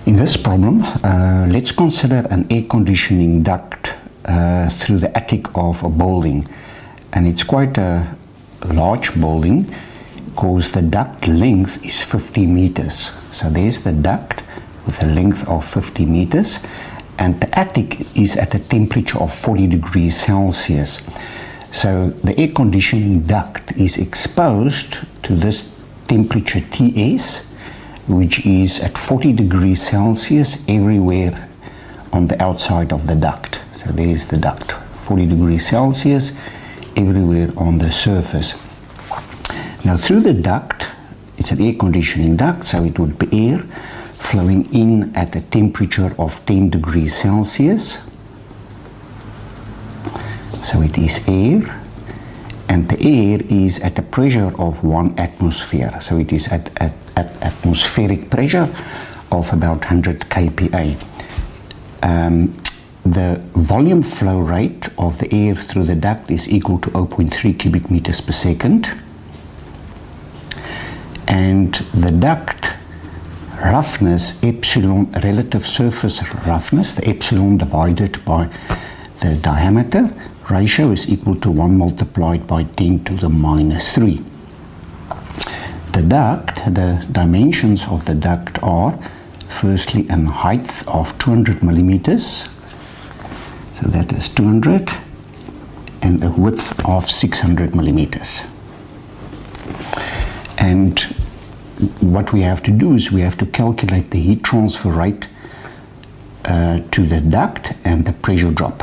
In this problem, let's consider an air conditioning duct through the attic of a building, and it's quite a large building because the duct length is 50 meters. So there's the duct with a length of 50 meters, and the attic is at a temperature of 40 degrees Celsius. So the air conditioning duct is exposed to this temperature Ts, which is at 40 degrees Celsius everywhere on the outside of the duct. So there's the duct, 40 degrees Celsius everywhere on the surface. Now through the duct, it's an air conditioning duct, so it would be air flowing in at a temperature of 10 degrees Celsius. So it is air, and the air is at a pressure of 1 atmosphere. So it is at atmospheric pressure of about 100 kPa. The volume flow rate of the air through the duct is equal to 0.3 cubic meters per second. And the duct roughness, epsilon, relative surface roughness, the epsilon divided by the diameter ratio is equal to 1 multiplied by 10 to the minus 3. The duct, the dimensions of the duct are firstly a height of 200 millimeters, so that is 200, and a width of 600 millimeters. And what we have to do is we have to calculate the heat transfer rate to the duct and the pressure drop.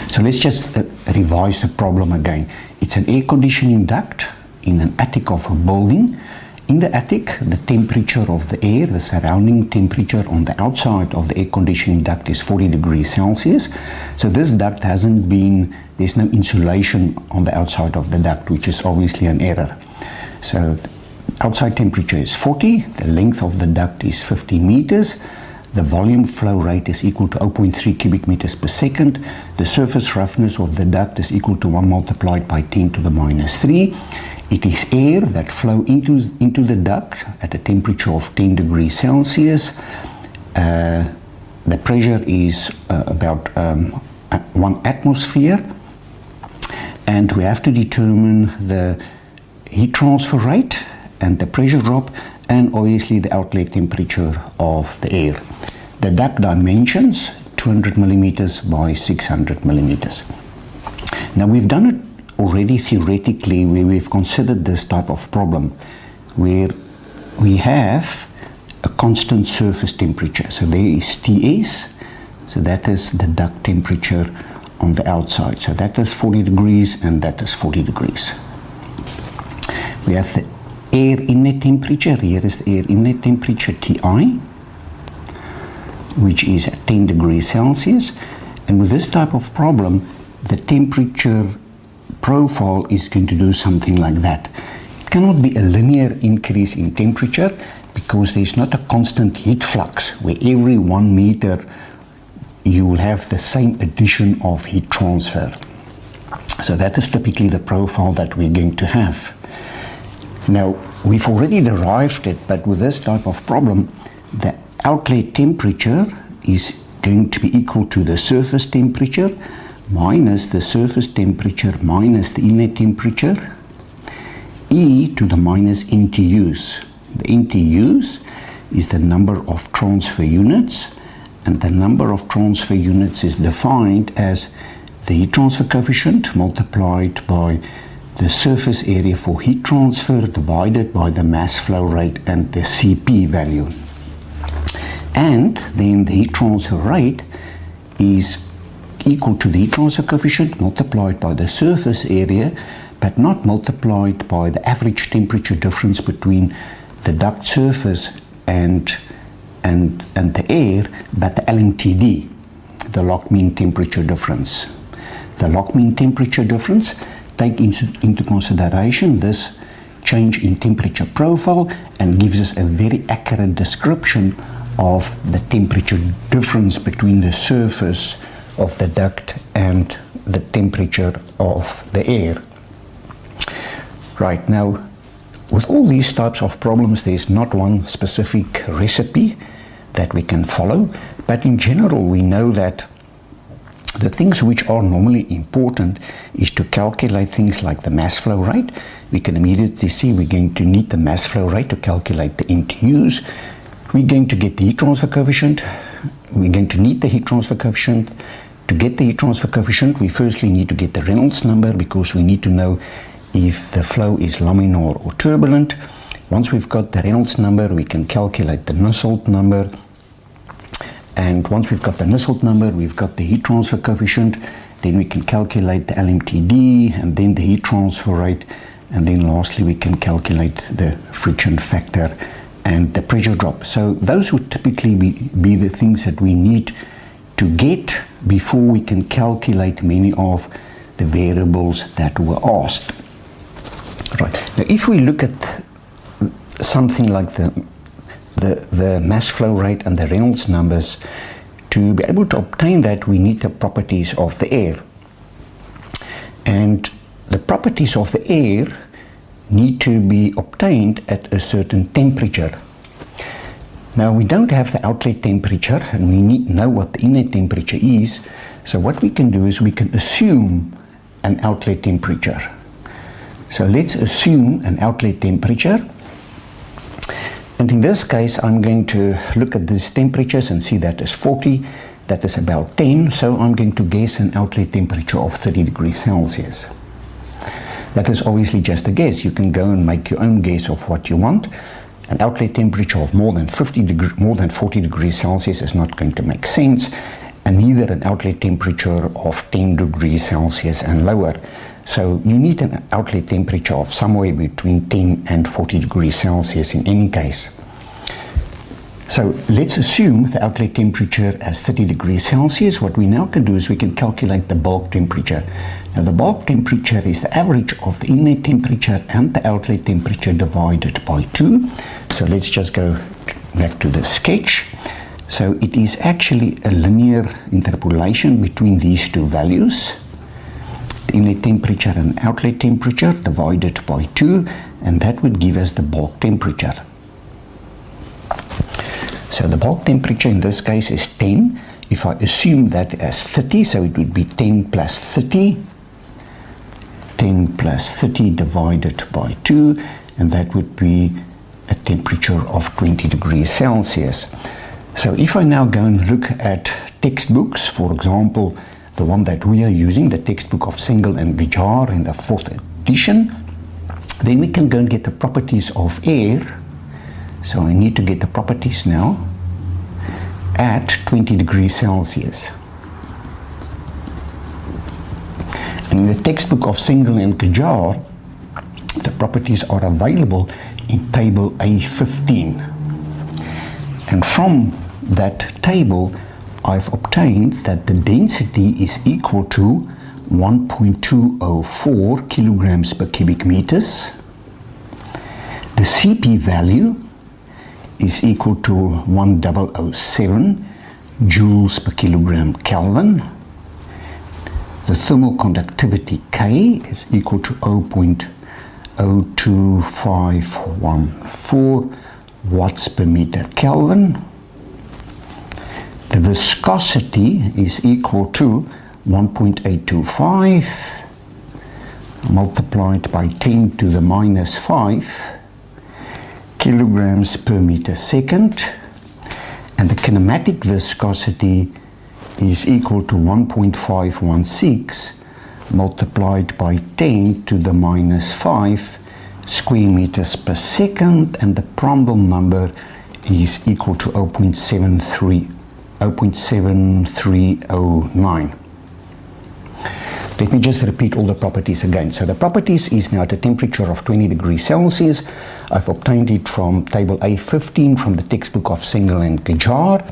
So let's just revise the problem again. It's an air conditioning duct in an attic of a building. In the attic, the temperature of the air, the surrounding temperature on the outside of the air conditioning duct is 40 degrees Celsius. So this duct hasn't been, there's no insulation on the outside of the duct, which is obviously an error. So outside temperature is 40, the length of the duct is 50 meters, the volume flow rate is equal to 0.3 cubic meters per second, the surface roughness of the duct is equal to 1 multiplied by 10 to the minus 3. It is air that flow into the duct at a temperature of 10 degrees Celsius. The pressure is about 1 atmosphere, and we have to determine the heat transfer rate and the pressure drop, and obviously the outlet temperature of the air. The duct dimensions, 200 millimeters by 600 millimeters. Now we've done it already theoretically, where we've considered this type of problem where we have a constant surface temperature. So there is Ts, so that is the duct temperature on the outside. So that is 40 degrees and that is 40 degrees. We have the air inlet temperature. Here is the air inlet temperature Ti, which is at 10 degrees Celsius. And with this type of problem, the temperature profile is going to do something like that. It cannot be a linear increase in temperature because there's not a constant heat flux where every 1 meter you will have the same addition of heat transfer. So that is typically the profile that we're going to have. Now, we've already derived it, but with this type of problem, the outlet temperature is going to be equal to the surface temperature minus the surface temperature minus the inlet temperature, e to the minus NTUs. The NTUs is the number of transfer units, and the number of transfer units is defined as the heat transfer coefficient multiplied by the surface area for heat transfer divided by the mass flow rate and the Cp value. And then the heat transfer rate is equal to the heat transfer coefficient multiplied by the surface area, but not multiplied by the average temperature difference between the duct surface and the air, but the LMTD, the log mean temperature difference. The log mean temperature difference take into consideration this change in temperature profile and gives us a very accurate description of the temperature difference between the surface of the duct and the temperature of the air. Right, now With all these types of problems, there's not one specific recipe that we can follow, but in general we know that the things which are normally important is to calculate things like the mass flow rate. We can immediately see we're going to need the mass flow rate to calculate the NTUs. We're going to get the heat transfer coefficient. We're going to need the heat transfer coefficient. To get the heat transfer coefficient, we firstly need to get the Reynolds number, because we need to know if the flow is laminar or turbulent. Once we've got the Reynolds number, we can calculate the Nusselt number. And once we've got the Nusselt number, we've got the heat transfer coefficient, then we can calculate the LMTD, and then the heat transfer rate, and then lastly we can calculate the friction factor and the pressure drop. So those would typically be the things that we need to get before we can calculate many of the variables that were asked. Right. Now if we look at something like the mass flow rate and the Reynolds numbers, to be able to obtain that we need the properties of the air. And the properties of the air need to be obtained at a certain temperature. Now we don't have the outlet temperature, and we need to know what the inlet temperature is. So what we can do is we can assume an outlet temperature. So let's assume an outlet temperature. And in this case, I'm going to look at these temperatures and see that is 40, that is about 10. So I'm going to guess an outlet temperature of 30 degrees Celsius. That is obviously just a guess. You can go and make your own guess of what you want. An outlet temperature of more than 40 degrees Celsius is not going to make sense, and neither an outlet temperature of 10 degrees Celsius and lower. So you need an outlet temperature of somewhere between 10 and 40 degrees Celsius in any case. So let's assume the outlet temperature as 30 degrees Celsius. What we now can do is we can calculate the bulk temperature. Now the bulk temperature is the average of the inlet temperature and the outlet temperature divided by 2. So let's just go back to the sketch. So it is actually a linear interpolation between these two values, the inlet temperature and outlet temperature divided by 2, and that would give us the bulk temperature. So the bulk temperature in this case is 10. If I assume that as 30, so it would be 10 plus 30. 10 plus 30 divided by 2, and that would be a temperature of 20 degrees Celsius. So if I now go and look at textbooks, for example, the one that we are using, the textbook of Single and Gajar in the 4th edition, then we can go and get the properties of air. So I need to get the properties now at 20 degrees Celsius. And in the textbook of Single and Gajar, the properties are available in table A15. And from that table, I've obtained that the density is equal to 1.204 kilograms per cubic meters. The CP value is equal to 1007 joules per kilogram Kelvin. The thermal conductivity K is equal to 0.02514 watts per meter Kelvin. The viscosity is equal to 1.825 multiplied by 10 to the minus 5 kilograms per meter second, and the kinematic viscosity is equal to 1.516 multiplied by 10 to the minus 5 square meters per second, and the Prandtl number is equal to 0.7309. Let me just repeat all the properties again. So the properties is now at a temperature of 20 degrees Celsius. I've obtained it from table A15 from the textbook of Single and Gajar.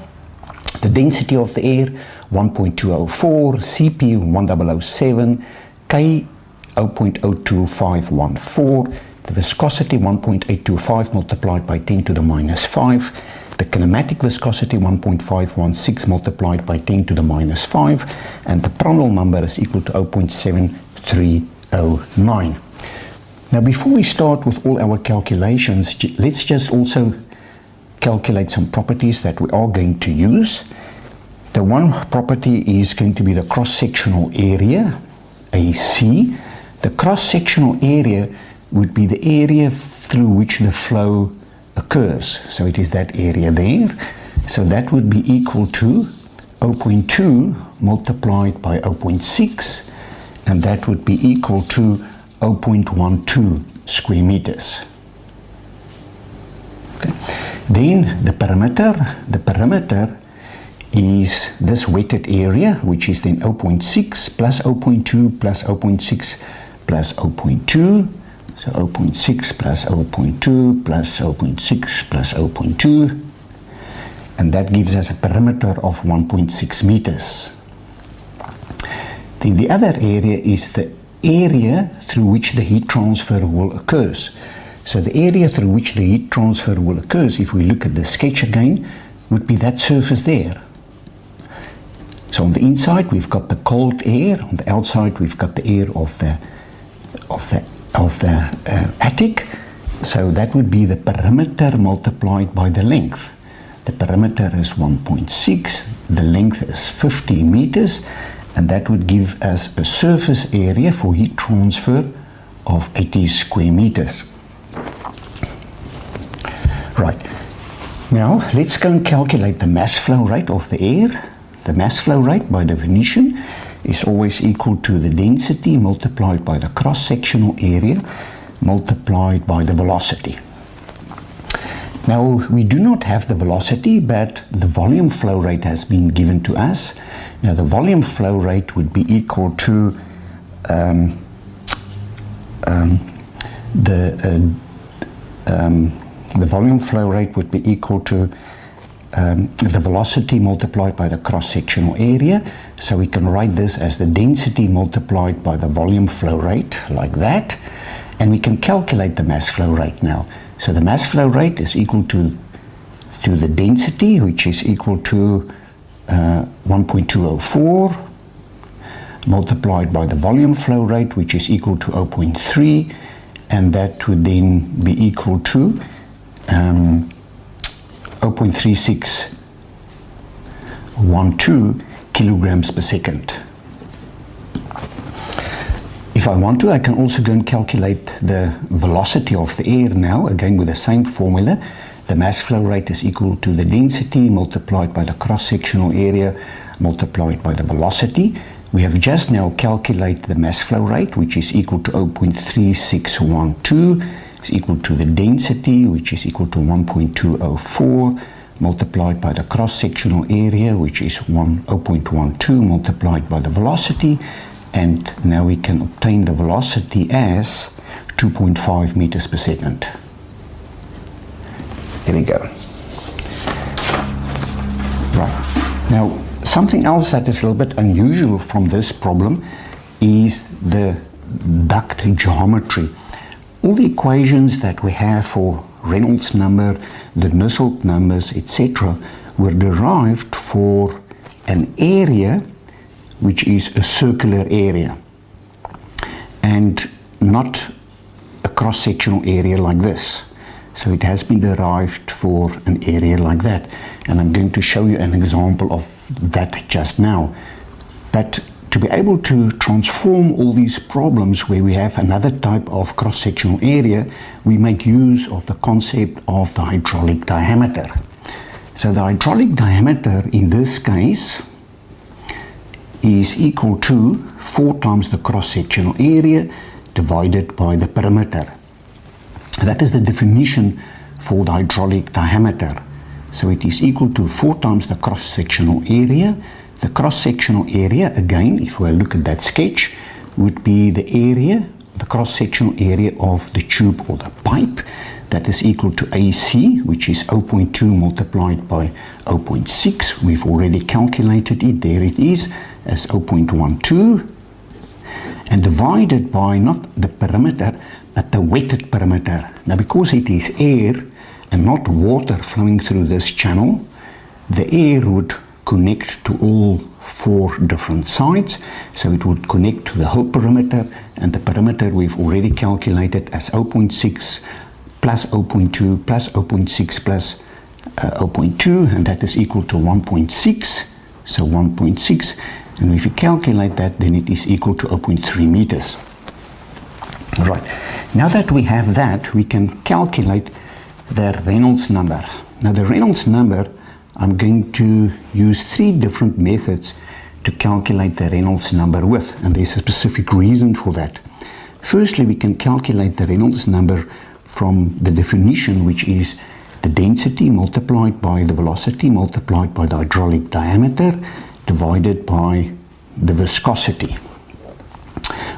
The density of the air 1.204, CP 1007, K 0.02514, the viscosity 1.825 multiplied by 10 to the minus 5, the kinematic viscosity 1.516 multiplied by 10 to the minus 5, and the Prandtl number is equal to 0.7309. Now, before we start with all our calculations, let's just also calculate some properties that we are going to use. The one property is going to be the cross-sectional area, AC. The cross-sectional area would be the area through which the flow occurs. So it is that area there. So that would be equal to 0.2 multiplied by 0.6, and that would be equal to 0.12 square meters. Okay. Then the perimeter is this wetted area, which is then 0.6 plus 0.2 plus 0.6 plus 0.2. So 0.6 plus 0.2 plus 0.6 plus 0.2. And that gives us a perimeter of 1.6 meters. Then the other area is the area through which the heat transfer will occur. So the area through which the heat transfer will occur, if we look at the sketch again, would be that surface there. So on the inside we've got the cold air, on the outside we've got the air of the attic. So that would be the perimeter multiplied by the length. The perimeter is 1.6, the length is 50 meters, and that would give us a surface area for heat transfer of 80 square meters. Right, now let's go and calculate the mass flow rate of the air. The mass flow rate, by definition, is always equal to the density multiplied by the cross-sectional area multiplied by the velocity. Now, we do not have the velocity, but the volume flow rate has been given to us. Now, the volume flow rate would be equal to the volume flow rate would be equal to the velocity multiplied by the cross-sectional area. So we can write this as the density multiplied by the volume flow rate, like that. And we can calculate the mass flow rate now. So the mass flow rate is equal to the density, which is equal to 1.204, multiplied by the volume flow rate, which is equal to 0.3, and that would then be equal to 0.3612 kilograms per second. If I want to, I can also go and calculate the velocity of the air now, again with the same formula. The mass flow rate is equal to the density multiplied by the cross-sectional area multiplied by the velocity. We have just now calculated the mass flow rate, which is equal to 0.3612, is equal to the density, which is equal to 1.204, multiplied by the cross-sectional area, which is 0.12 multiplied by the velocity. And now we can obtain the velocity as 2.5 meters per second. There we go. Right. Now, something else that is a little bit unusual from this problem is the duct geometry. All the equations that we have for Reynolds number, the Nusselt numbers, etc., were derived for an area which is a circular area and not a cross-sectional area like this. So it has been derived for an area like that, and I'm going to show you an example of that just now. But to be able to transform all these problems where we have another type of cross-sectional area, we make use of the concept of the hydraulic diameter. So the hydraulic diameter in this case is equal to 4 times the cross-sectional area divided by the perimeter. That is the definition for the hydraulic diameter. So it is equal to 4 times the cross-sectional area. The cross-sectional area, again, if we look at that sketch, would be the area, the cross-sectional area of the tube or the pipe. That is equal to AC, which is 0.2 multiplied by 0.6. We've already calculated it. There it is, as 0.12. And divided by not the perimeter, but the wetted perimeter. Now, because it is air and not water flowing through this channel, the air would connect to all 4 different sides. So it would connect to the whole perimeter, and the perimeter we've already calculated as 0.6 plus 0.2 plus 0.6 plus 0.2, and that is equal to 1.6. So 1.6, and if you calculate that, then it is equal to 0.3 meters. Right, now that we have that, we can calculate the Reynolds number. Now the Reynolds number, I'm going to use 3 different methods to calculate the Reynolds number with, and there's a specific reason for that. Firstly, we can calculate the Reynolds number from the definition, which is the density multiplied by the velocity multiplied by the hydraulic diameter divided by the viscosity.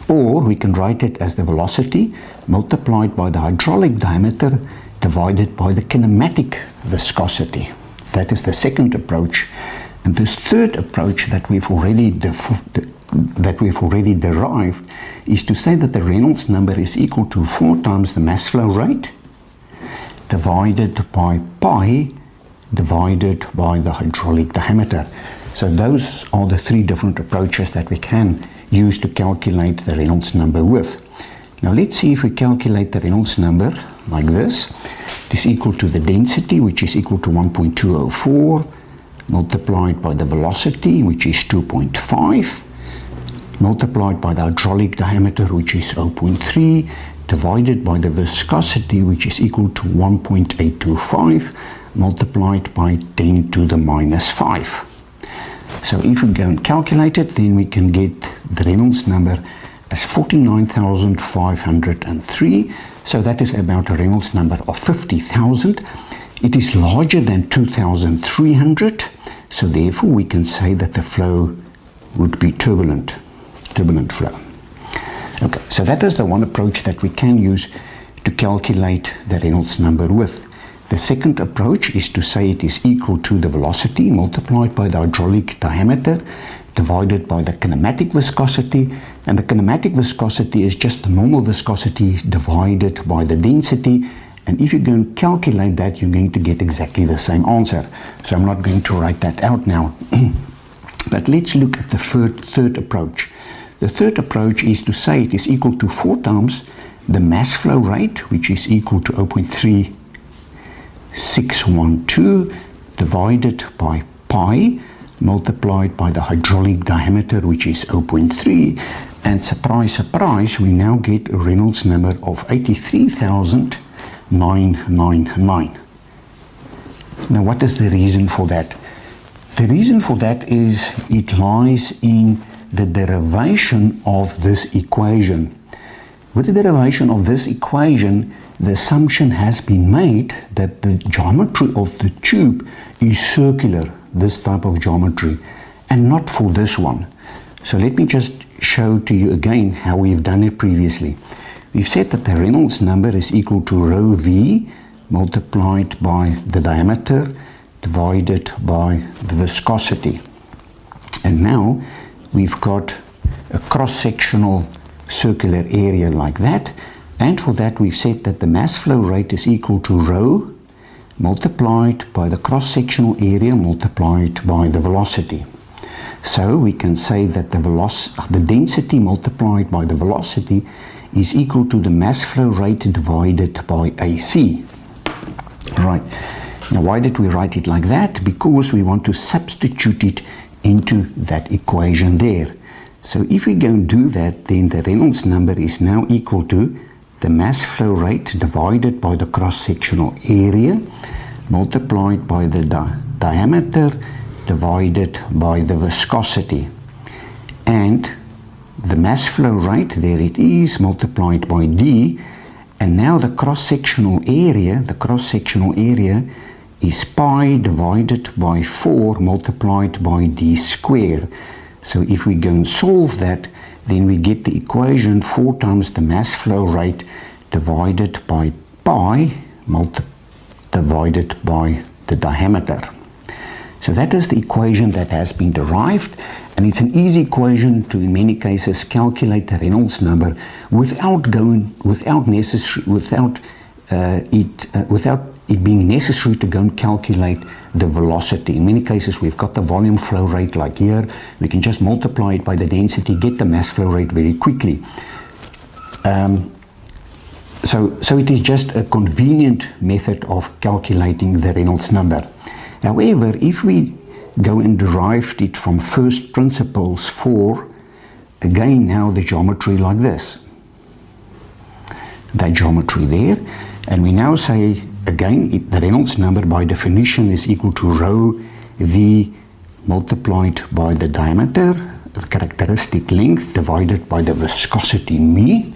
Or we can write it as the velocity multiplied by the hydraulic diameter divided by the kinematic viscosity. That is the second approach. And this third approach that we've already derived is to say that the Reynolds number is equal to 4 times the mass flow rate divided by pi divided by the hydraulic diameter. So those are the 3 different approaches that we can use to calculate the Reynolds number with. Now let's see if we calculate the Reynolds number like this. It is equal to the density, which is equal to 1.204, multiplied by the velocity, which is 2.5, multiplied by the hydraulic diameter, which is 0.3, divided by the viscosity, which is equal to 1.825, multiplied by 10 to the minus 5. So if we go and calculate it, then we can get the Reynolds number as 49,503. So that is about a Reynolds number of 50,000. It is larger than 2,300. So therefore we can say that the flow would be turbulent flow. Okay, so that is the one approach that we can use to calculate the Reynolds number with. The second approach is to say it is equal to the velocity multiplied by the hydraulic diameter divided by the kinematic viscosity, and the kinematic viscosity is just the normal viscosity divided by the density, and if you go and calculate that, you're going to get exactly the same answer. So I'm not going to write that out now. But let's look at the third approach. The third approach is to say it is equal to 4 times the mass flow rate, which is equal to 0.3612 divided by pi multiplied by the hydraulic diameter, which is 0.3, and surprise, surprise, we now get a Reynolds number of 83,999. Now what is the reason for that? The reason for that is it lies in the derivation of this equation. With the derivation of this equation, the assumption has been made that the geometry of the tube is circular, this type of geometry, and not for this one. So let me just show to you again how we've done it previously. We've said that the Reynolds number is equal to rho v multiplied by the diameter divided by the viscosity. And now we've got a cross-sectional circular area like that, and for that we've said that the mass flow rate is equal to rho multiplied by the cross-sectional area multiplied by the velocity. So we can say that the density multiplied by the velocity is equal to the mass flow rate divided by AC. Right. Now why did we write it like that? Because we want to substitute it into that equation there. So if we go and do that, then the Reynolds number is now equal to the mass flow rate divided by the cross-sectional area multiplied by the diameter divided by the viscosity. And the mass flow rate, there it is, multiplied by d. And now the cross-sectional area is pi divided by 4 multiplied by d squared. So if we go and solve that, then we get the equation 4 times the mass flow rate divided by pi divided by the diameter. So that is the equation that has been derived, and it's an easy equation to, in many cases, calculate the Reynolds number without it being necessary to go and calculate the velocity. In many cases, we've got the volume flow rate like here. We can just multiply it by the density, get the mass flow rate very quickly. So it is just a convenient method of calculating the Reynolds number. However, if we go and derive it from first principles for, again, now the geometry like this. That geometry there. And we now say, again, the Reynolds number by definition is equal to rho V multiplied by the diameter, the characteristic length, divided by the viscosity μ.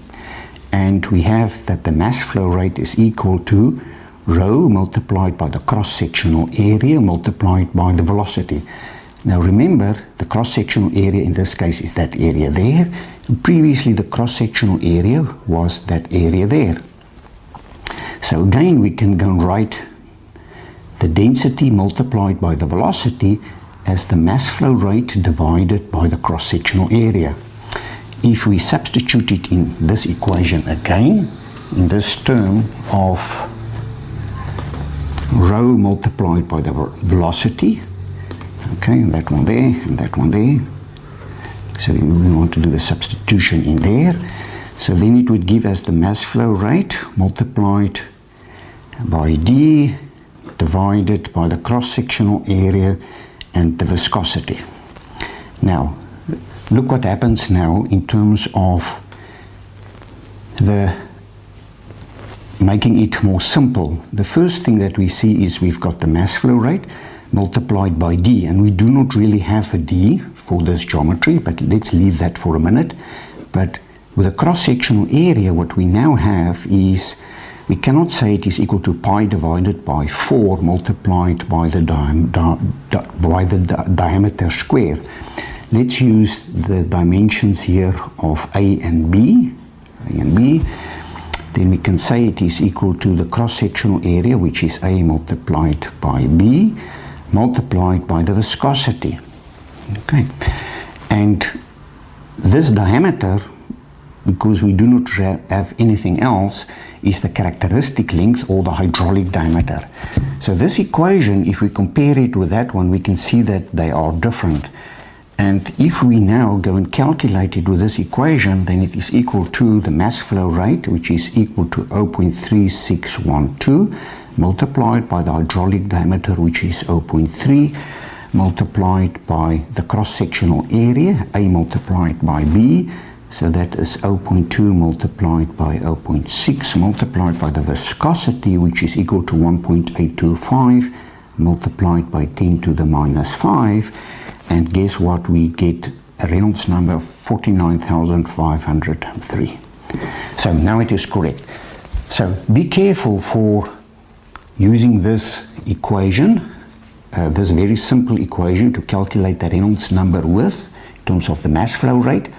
And we have that the mass flow rate is equal to rho multiplied by the cross-sectional area multiplied by the velocity. Now remember, the cross-sectional area in this case is that area there. Previously the cross-sectional area was that area there. So again we can go and write the density multiplied by the velocity as the mass flow rate divided by the cross-sectional area. If we substitute it in this equation again, in this term of rho multiplied by the velocity, okay, that one there and that one there, so we want to do the substitution in there, so then it would give us the mass flow rate multiplied by d divided by the cross-sectional area and the viscosity. Now look what happens now in terms of the making it more simple. The first thing that we see is we've got the mass flow rate multiplied by d, and we do not really have a d for this geometry, but let's leave that for a minute. But with a cross-sectional area, what we now have is we cannot say it is equal to pi divided by 4 multiplied by the diameter square. Let's use the dimensions here of A and B. Then we can say it is equal to the cross-sectional area, which is A multiplied by B, multiplied by the viscosity. Okay, and this diameter, because we do not have anything else, is the characteristic length or the hydraulic diameter. So this equation, if we compare it with that one, we can see that they are different. And if we now go and calculate it with this equation, then it is equal to the mass flow rate, which is equal to 0.3612, multiplied by the hydraulic diameter, which is 0.3, multiplied by the cross-sectional area, A multiplied by B, so that is 0.2 multiplied by 0.6, multiplied by the viscosity, which is equal to 1.825, multiplied by 10 to the minus 5, and guess what? We get a Reynolds number of 49,503. So now it is correct. So be careful for using this equation, this very simple equation to calculate the Reynolds number with, in terms of the mass flow rate.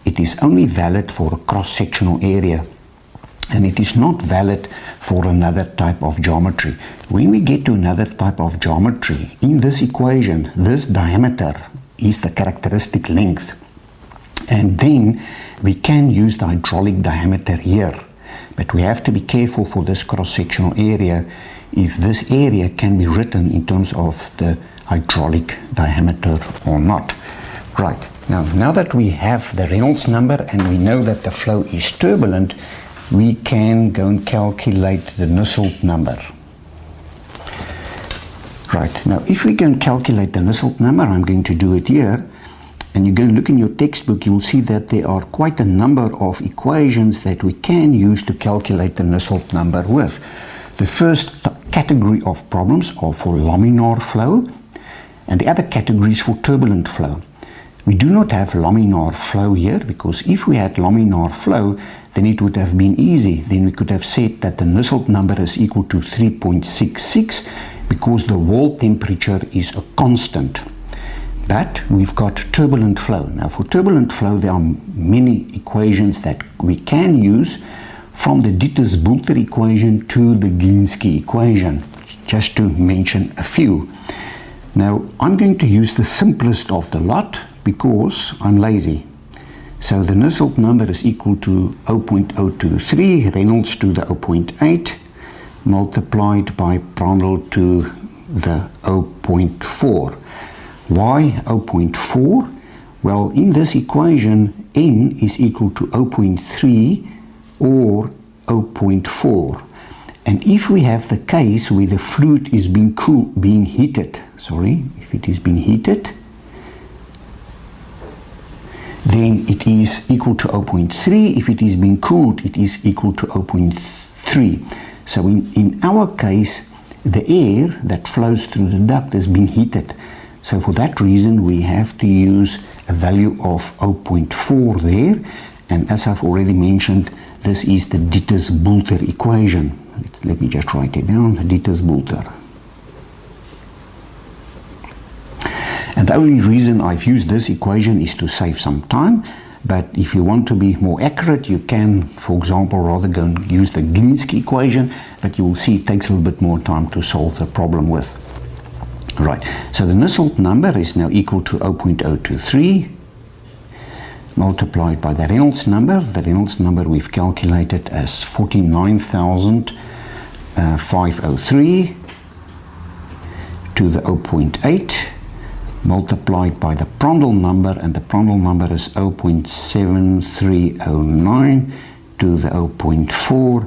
It is only valid for a cross-sectional area, and it is not valid for another type of geometry. When we get to another type of geometry, in this equation, this diameter is the characteristic length, and then we can use the hydraulic diameter here. But we have to be careful for this cross-sectional area if this area can be written in terms of the hydraulic diameter or not. Right, now that we have the Reynolds number and we know that the flow is turbulent, we can go and calculate the Nusselt number. Right, now if we can calculate the Nusselt number, I'm going to do it here, and you go and look in your textbook, you'll see that there are quite a number of equations that we can use to calculate the Nusselt number with. The first category of problems are for laminar flow, and the other category is for turbulent flow. We do not have laminar flow here, because if we had laminar flow, then it would have been easy. Then we could have said that the Nusselt number is equal to 3.66, because the wall temperature is a constant. But we've got turbulent flow. Now for turbulent flow, there are many equations that we can use, from the Ditters-Boelter equation to the Glinsky equation, just to mention a few. Now I'm going to use the simplest of the lot, because I'm lazy. So the Nusselt number is equal to 0.023, Reynolds to the 0.8, multiplied by Prandtl to the 0.4. Why 0.4? Well, in this equation, n is equal to 0.3 or 0.4. And if we have the case where the fluid is being heated, if it is being heated, then it is equal to 0.3. If it is being cooled, it is equal to 0.3. So in our case, the air that flows through the duct has been heated. So for that reason, we have to use a value of 0.4 there. And as I've already mentioned, this is the Ditters-Boulter equation. Let me just write it down, Ditters-Boulter. And the only reason I've used this equation is to save some time. But if you want to be more accurate, you can, for example, rather go and use the Glinsky equation, but you will see it takes a little bit more time to solve the problem with. Right, so the Nusselt number is now equal to 0.023 multiplied by the Reynolds number. The Reynolds number we've calculated as 49,503 to the 0.8 multiplied by the Prandtl number, and the Prandtl number is 0.7309 to the 0.4,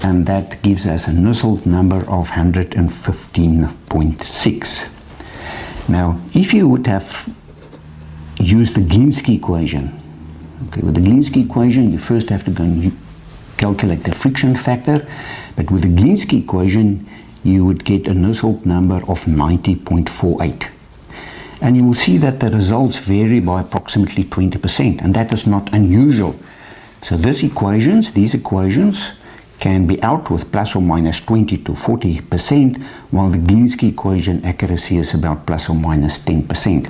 and that gives us a Nusselt number of 115.6. Now, if you would have used the Glinsky equation, with the Glinsky equation, you first have to go and calculate the friction factor, but with the Glinsky equation, you would get a Nusselt number of 90.48. And you will see that the results vary by approximately 20%, and that is not unusual. So these equations can be out with plus or minus 20 to 40%, while the Glinsky equation accuracy is about plus or minus 10%.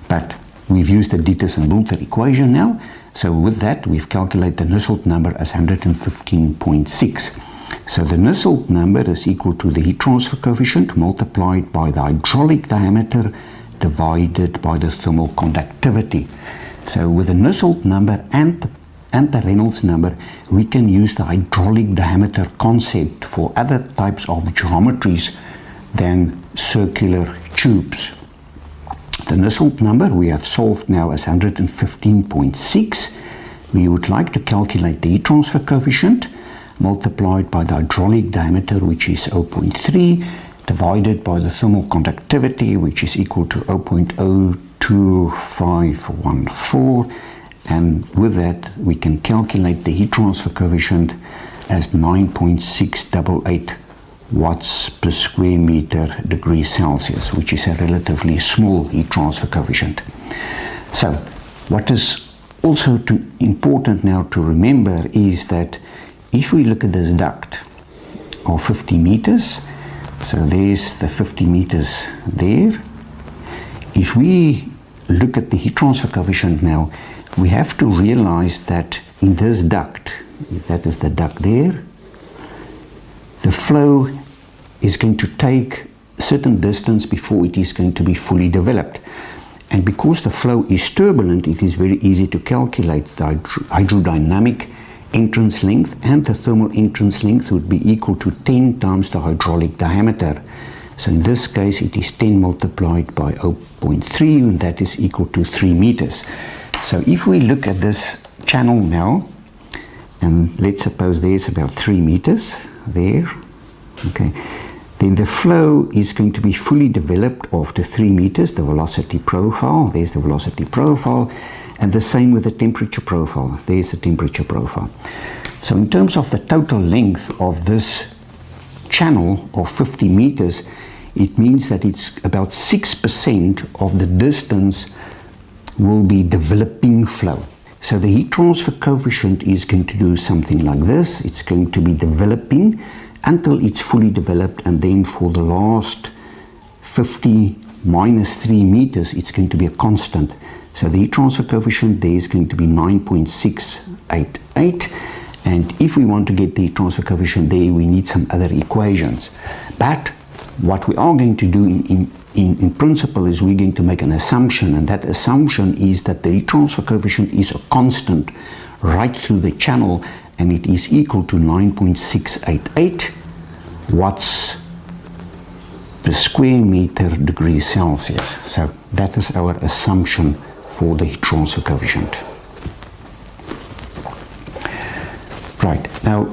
But we've used the Ditters and Boulter equation now, so with that we've calculated the Nusselt number as 115.6. So the Nusselt number is equal to the heat transfer coefficient multiplied by the hydraulic diameter divided by the thermal conductivity. So with the Nusselt number and the Reynolds number, we can use the hydraulic diameter concept for other types of geometries than circular tubes. The Nusselt number we have solved now as 115.6. We would like to calculate the heat transfer coefficient multiplied by the hydraulic diameter, which is 0.3, divided by the thermal conductivity, which is equal to 0.02514, and with that we can calculate the heat transfer coefficient as 9.688 watts per square meter degrees Celsius, which is a relatively small heat transfer coefficient. So what is also important now to remember is that if we look at this duct of 50 meters, so there's the 50 meters there. If we look at the heat transfer coefficient now, we have to realize that in this duct, if that is the duct there, the flow is going to take a certain distance before it is going to be fully developed. And because the flow is turbulent, it is very easy to calculate the hydrodynamic entrance length, and the thermal entrance length would be equal to 10 times the hydraulic diameter. So in this case it is 10 multiplied by 0.3, and that is equal to 3 meters. So if we look at this channel now, and let's suppose there's about 3 meters there, okay, then the flow is going to be fully developed after 3 meters, the velocity profile, there's the velocity profile, and the same with the temperature profile. There's the temperature profile. So in terms of the total length of this channel of 50 meters, it means that it's about 6% of the distance will be developing flow. So the heat transfer coefficient is going to do something like this. It's going to be developing until it's fully developed, and then for the last 50 minus 3 meters, it's going to be a constant. So the heat transfer coefficient there is going to be 9.688, and if we want to get the heat transfer coefficient there, we need some other equations. But what we are going to do in principle is we're going to make an assumption, and that assumption is that the heat transfer coefficient is a constant right through the channel, and it is equal to 9.688 watts per square meter degree Celsius. So that is our assumption for the heat transfer coefficient. Right, now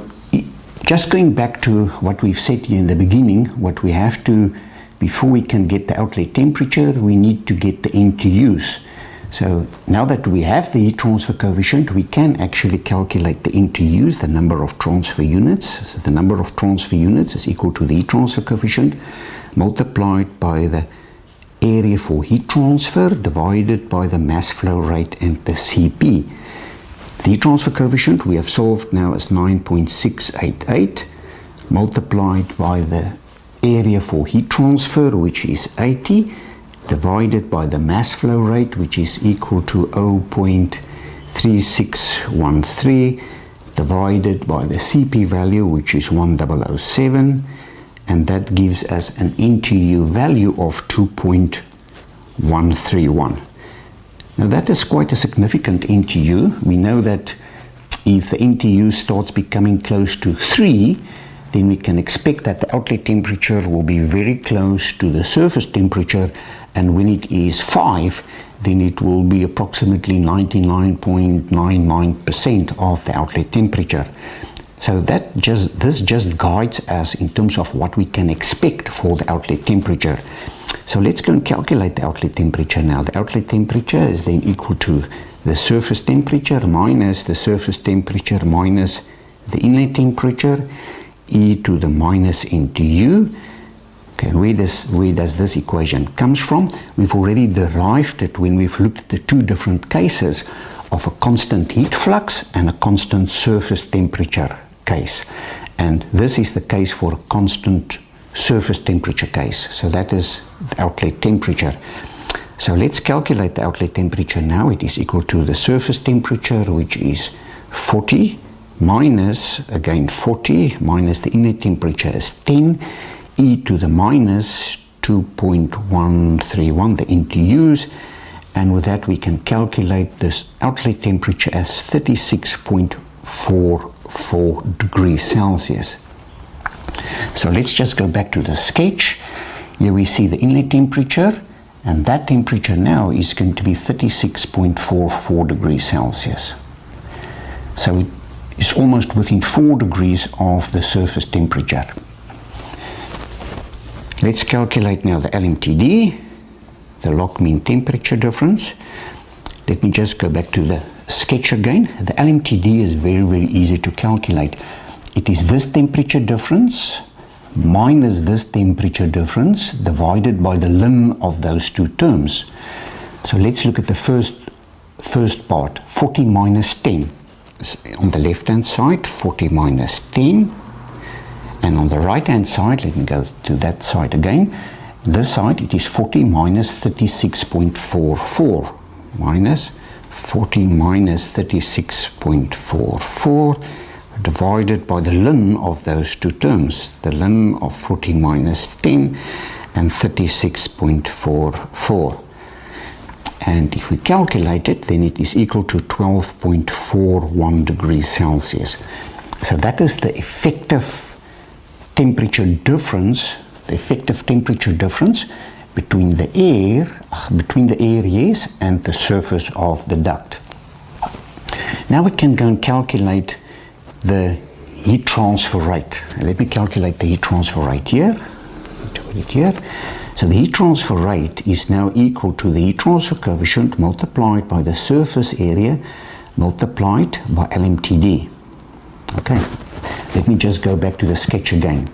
just going back to what we've said here in the beginning, what we have to, before we can get the outlet temperature, we need to get the NTUs. So now that we have the heat transfer coefficient, we can actually calculate the NTUs, the number of transfer units. So the number of transfer units is equal to the heat transfer coefficient multiplied by the area for heat transfer divided by the mass flow rate and the CP. The heat transfer coefficient we have solved now as 9.688 multiplied by the area for heat transfer, which is 80, divided by the mass flow rate, which is equal to 0.3613, divided by the CP value, which is 1007, and that gives us an NTU value of 2.131. Now that is quite a significant NTU. We know that if the NTU starts becoming close to 3, then we can expect that the outlet temperature will be very close to the surface temperature, and when it is 5, then it will be approximately 99.99% of the outlet temperature. So this just guides us in terms of what we can expect for the outlet temperature. So let's go and calculate the outlet temperature now. The outlet temperature is then equal to the surface temperature minus the surface temperature minus the inlet temperature, e to the minus NTU. Okay, where does this equation comes from? We've already derived it when we've looked at the two different cases of a constant heat flux and a constant surface temperature case. And this is the case for a constant surface temperature case. So that is the outlet temperature. So let's calculate the outlet temperature now. It is equal to the surface temperature, which is 40, minus, again 40, minus the inlet temperature is 10, e to the minus 2.131, the NTUs, and with that we can calculate this outlet temperature as 36.44 degrees Celsius. So let's just go back to the sketch. Here we see the inlet temperature, and that temperature now is going to be 36.44 degrees Celsius. So it's almost within 4 degrees of the surface temperature. Let's calculate now the LMTD, the log mean temperature difference. Let me just go back to the sketch again. The LMTD is very, very easy to calculate. It is this temperature difference minus this temperature difference divided by the ln of those two terms. So let's look at the first part, 40 minus 10. On the left hand side, 40 minus 10, and on the right hand side, let me go to that side again, this side it is 40 minus 36.44 minus 40 minus 36.44 divided by the ln of those two terms, the ln of 40 minus 10 and 36.44. And if we calculate it, then it is equal to 12.41 degrees Celsius. So that is the effective temperature difference, between the air, yes, and the surface of the duct. Now we can go and calculate the heat transfer rate. Let me calculate the heat transfer rate here. So the heat transfer rate is now equal to the heat transfer coefficient multiplied by the surface area multiplied by LMTD. Okay, let me just go back to the sketch again.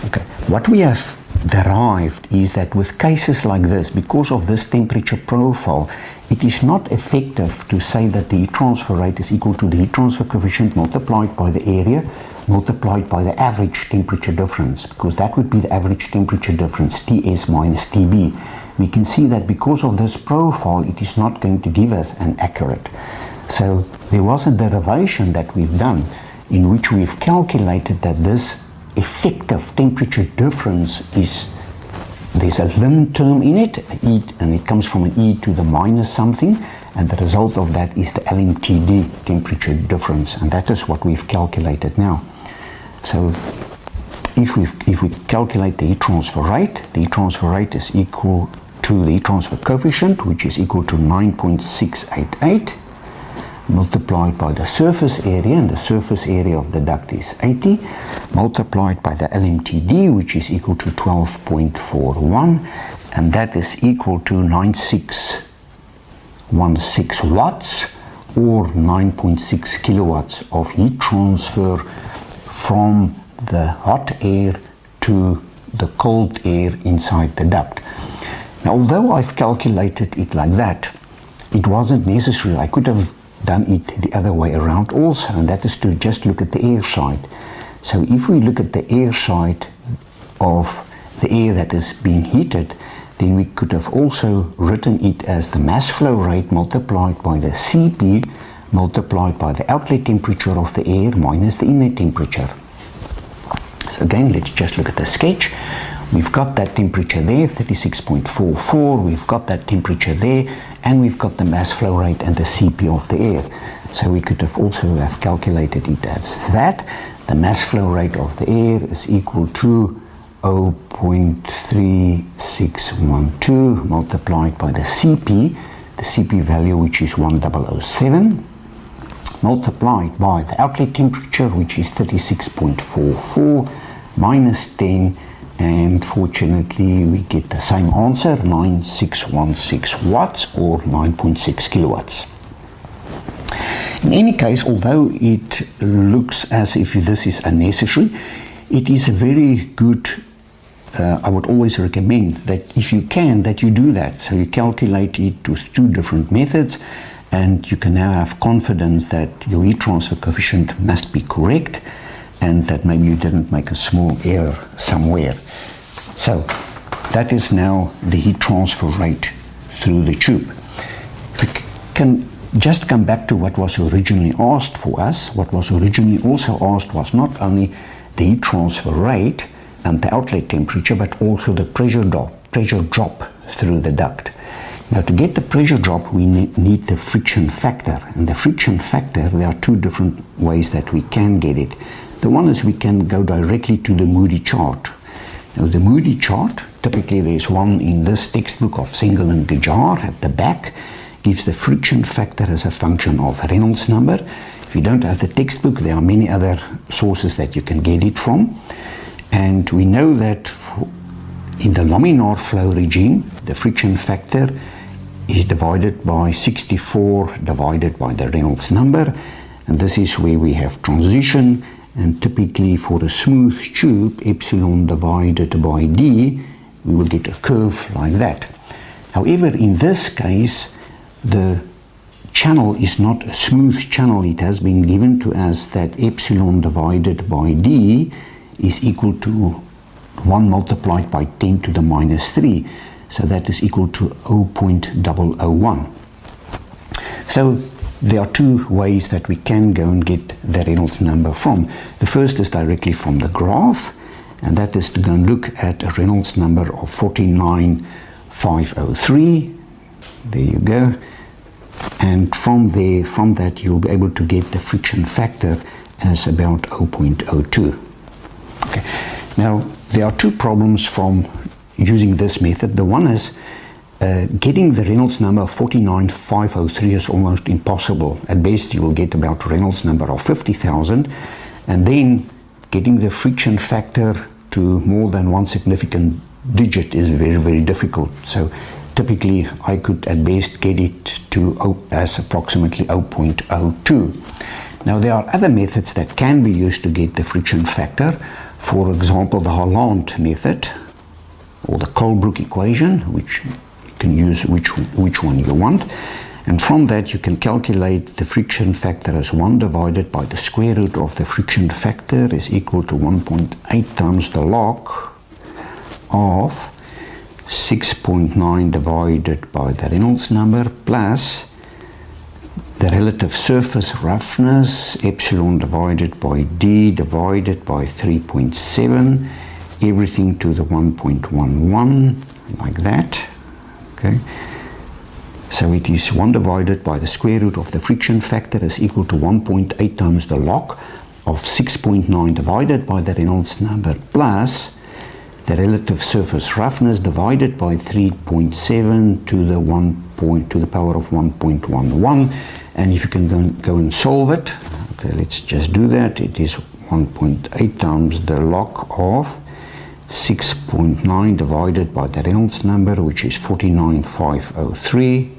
Okay, what we have derived is that with cases like this, because of this temperature profile, it is not effective to say that the heat transfer rate is equal to the heat transfer coefficient multiplied by the area multiplied by the average temperature difference, because that would be the average temperature difference, Ts minus Tb. We can see that because of this profile, it is not going to give us an accurate. So there was a derivation that we've done in which we've calculated that this effective temperature difference is, there's a ln term in it, and it comes from an e to the minus something, and the result of that is the LMTD temperature difference, and that is what we've calculated now. So if we calculate the heat transfer rate is equal to the heat transfer coefficient, which is equal to 9.688 multiplied by the surface area, and the surface area of the duct is 80, multiplied by the LMTD, which is equal to 12.41, and that is equal to 9616 watts, or 9.6 kilowatts of heat transfer from the hot air to the cold air inside the duct. Now, although I've calculated it like that, it wasn't necessary. I could have done it the other way around also, and that is to just look at the air side. So if we look at the air side of the air that is being heated, then we could have also written it as the mass flow rate multiplied by the Cp multiplied by the outlet temperature of the air minus the inlet temperature. So again, let's just look at the sketch. We've got that temperature there, 36.44, we've got that temperature there, and we've got the mass flow rate and the Cp of the air. So we could have also have calculated it as that. The mass flow rate of the air is equal to 0.3612 multiplied by the Cp value, which is 1007, multiplied by the outlet temperature, which is 36.44 minus 10, and fortunately we get the same answer, 9616 watts, or 9.6 kilowatts. In any case, although it looks as if this is unnecessary, it is a very good, I would always recommend that if you can, that you do that. So you calculate it with two different methods, and you can now have confidence that your heat transfer coefficient must be correct, and that maybe you didn't make a small error somewhere. So that is now the heat transfer rate through the tube. If we can just come back to what was originally asked for us, what was originally also asked was not only the heat transfer rate and the outlet temperature, but also the pressure drop through the duct. Now, to get the pressure drop, we need the friction factor. And the friction factor, there are two different ways that we can get it. The one is we can go directly to the Moody chart. Now, the Moody chart, typically there's one in this textbook of Single and Gajar at the back, gives the friction factor as a function of Reynolds number. If you don't have the textbook, there are many other sources that you can get it from. And we know that in the laminar flow regime, the friction factor is divided by 64 divided by the Reynolds number, and this is where we have transition, and typically for a smooth tube, epsilon divided by d, we will get a curve like that. However, in this case, the channel is not a smooth channel. It has been given to us that epsilon divided by d is equal to 1 multiplied by 10 to the minus 3. So that is equal to 0.001. So there are two ways that we can go and get the Reynolds number from. The first is directly from the graph, and that is to go and look at a Reynolds number of 49,503. There you go. And from there, from that, you'll be able to get the friction factor as about 0.02. Okay. Now, there are two problems from using this method. The one is getting the Reynolds number of 49,503 is almost impossible. At best, you will get about a Reynolds number of 50,000, and then getting the friction factor to more than one significant digit is very, very difficult. So typically, I could at best get it to as approximately 0.02. Now, there are other methods that can be used to get the friction factor. For example, the Holland method, or the Colebrook equation, which you can use which one you want. And from that, you can calculate the friction factor as 1 divided by the square root of the friction factor is equal to 1.8 times the log of 6.9 divided by the Reynolds number plus the relative surface roughness, epsilon divided by d divided by 3.7, everything to the 1.11, like that. Okay. So it is 1 divided by the square root of the friction factor is equal to 1.8 times the log of 6.9 divided by the Reynolds number plus the relative surface roughness divided by 3.7 to the power of 1.11. And if you can go and solve it, okay, let's just do that. It is 1.8 times the log of 6.9 divided by the Reynolds number, which is 49,503,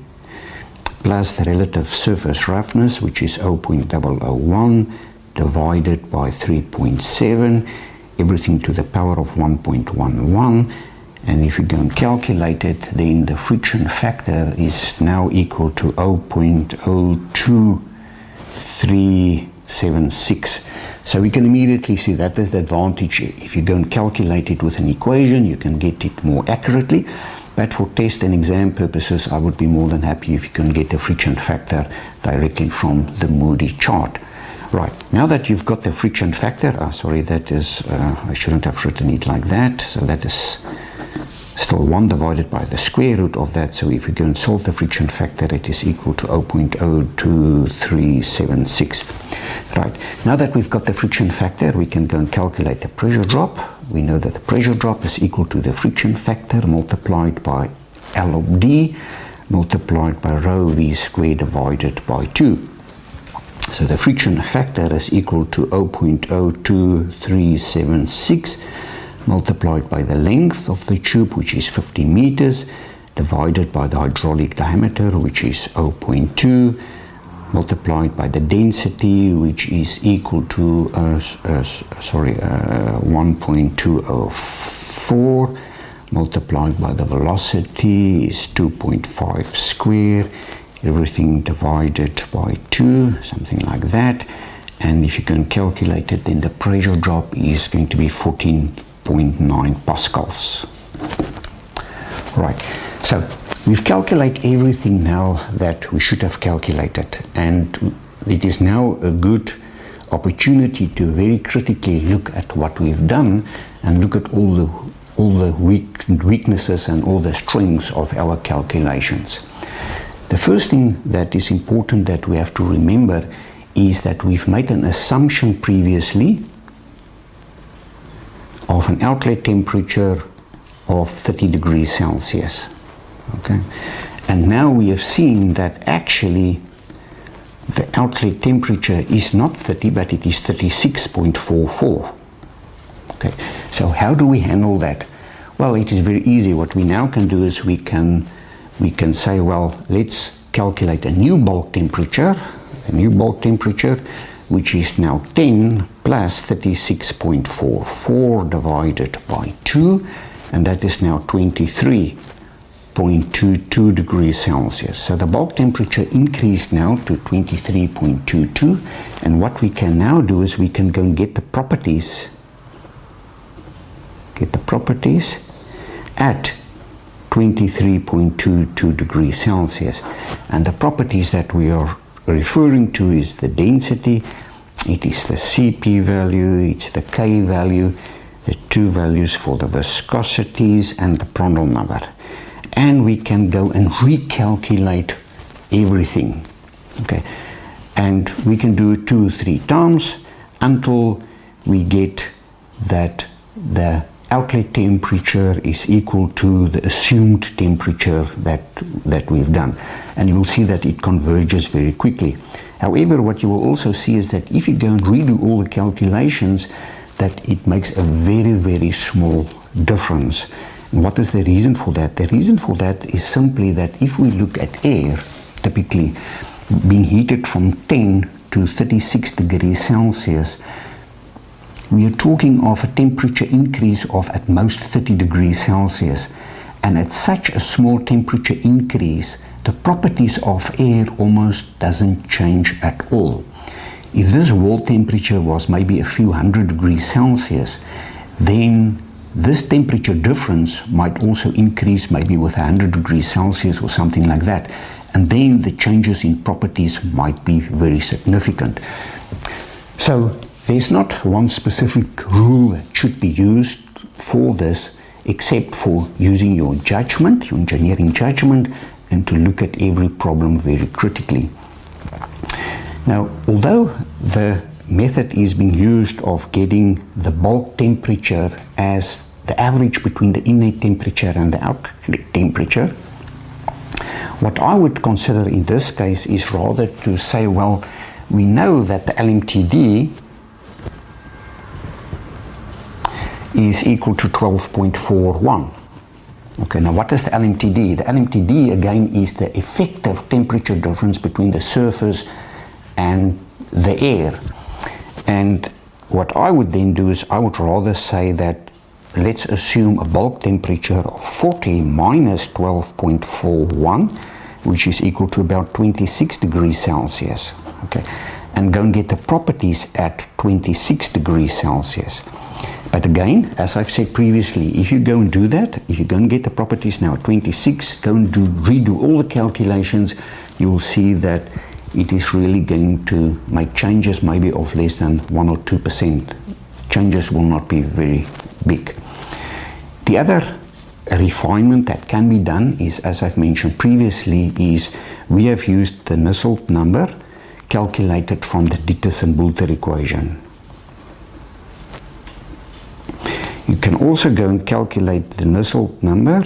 plus the relative surface roughness, which is 0.001, divided by 3.7, everything to the power of 1.11. And if you go and calculate it, then the friction factor is now equal to 0.02376. So we can immediately see that there's the advantage. If you go and calculate it with an equation, you can get it more accurately. But for test and exam purposes, I would be more than happy if you can get the friction factor directly from the Moody chart. Right, now that you've got the friction factor, sorry, that is, I shouldn't have written it like that. So that is still 1 divided by the square root of that. So if we go and solve the friction factor, it is equal to 0.02376. Right, now that we've got the friction factor, we can go and calculate the pressure drop. We know that the pressure drop is equal to the friction factor multiplied by L of D multiplied by rho V squared divided by 2. So the friction factor is equal to 0.02376 multiplied by the length of the tube, which is 50 meters, divided by the hydraulic diameter, which is 0.2, multiplied by the density, which is equal to 1.204, multiplied by the velocity is 2.5 square, everything divided by 2, something like that. And if you can calculate it, then the pressure drop is going to be 14.9 pascals. Right, so we've calculated everything now that we should have calculated, and it is now a good opportunity to very critically look at what we've done and look at all the weaknesses and all the strengths of our calculations. The first thing that is important that we have to remember is that we've made an assumption previously of an outlet temperature of 30 degrees Celsius. Okay, and now we have seen that actually the outlet temperature is not 30, but it is 36.44. Okay, so how do we handle that? Well, it is very easy. What we now can do is we can say, well, let's calculate a new bulk temperature, which is now 10 plus 36.44 divided by 2, and that is now 23.22 degrees Celsius. So the bulk temperature increased now to 23.22, and what we can now do is we can go and get the properties at 23.22 degrees Celsius. And the properties that we are referring to is the density, it is the Cp value, it's the K value, the two values for the viscosities, and the Prandtl number. And we can go and recalculate everything. Okay, and we can do it 2 or 3 times until we get that the outlet temperature is equal to the assumed temperature that we've done, and you will see that it converges very quickly. However, what you will also see is that if you go and redo all the calculations, that it makes a very, very small difference. And what is the reason for that? The reason for that is simply that if we look at air, typically being heated from 10 to 36 degrees Celsius, we are talking of a temperature increase of at most 30 degrees Celsius. And at such a small temperature increase, the properties of air almost doesn't change at all. If this wall temperature was maybe a few hundred degrees Celsius, then this temperature difference might also increase maybe with 100 degrees Celsius or something like that. And then the changes in properties might be very significant. So there's not one specific rule that should be used for this, except for using your judgment, your engineering judgment, and to look at every problem very critically. Now, although the method is being used of getting the bulk temperature as the average between the inlet temperature and the outlet temperature. What I would consider in this case is rather to say, well, we know that the LMTD is equal to 12.41. Okay, now what is the LMTD? The LMTD again is the effective temperature difference between the surface and the air. And what I would then do is I would rather say that let's assume a bulk temperature of 40 minus 12.41, which is equal to about 26 degrees Celsius. Okay, and go and get the properties at 26 degrees Celsius. But again, as I've said previously, if you go and do that, if you go and get the properties now at 26, go and redo all the calculations, you will see that it is really going to make changes maybe of less than 1 or 2%. Changes will not be very big. The other refinement that can be done is, as I've mentioned previously, is we have used the Nusselt number calculated from the Dittus and Boulter equation. You can also go and calculate the Nusselt number,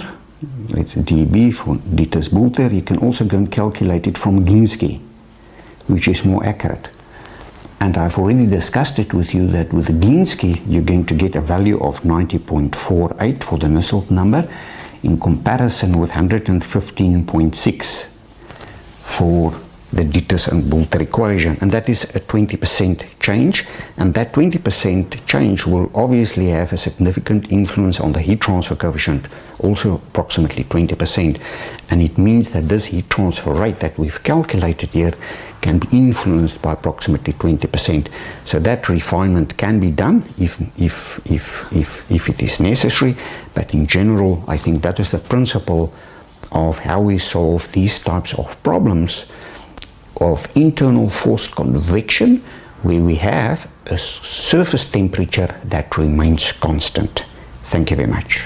it's dB for Dittus Boulter. You can also go and calculate it from Glinsky, which is more accurate. And I've already discussed it with you that with the Glinsky you're going to get a value of 90.48 for the Nusselt number in comparison with 115.6 for the Dittus and Boulter equation, and that is a 20% change, and that 20% change will obviously have a significant influence on the heat transfer coefficient, also approximately 20%, and it means that this heat transfer rate that we've calculated here can be influenced by approximately 20%. So that refinement can be done if it is necessary, but in general I think that is the principle of how we solve these types of problems of internal forced convection, where we have a surface temperature that remains constant. Thank you very much.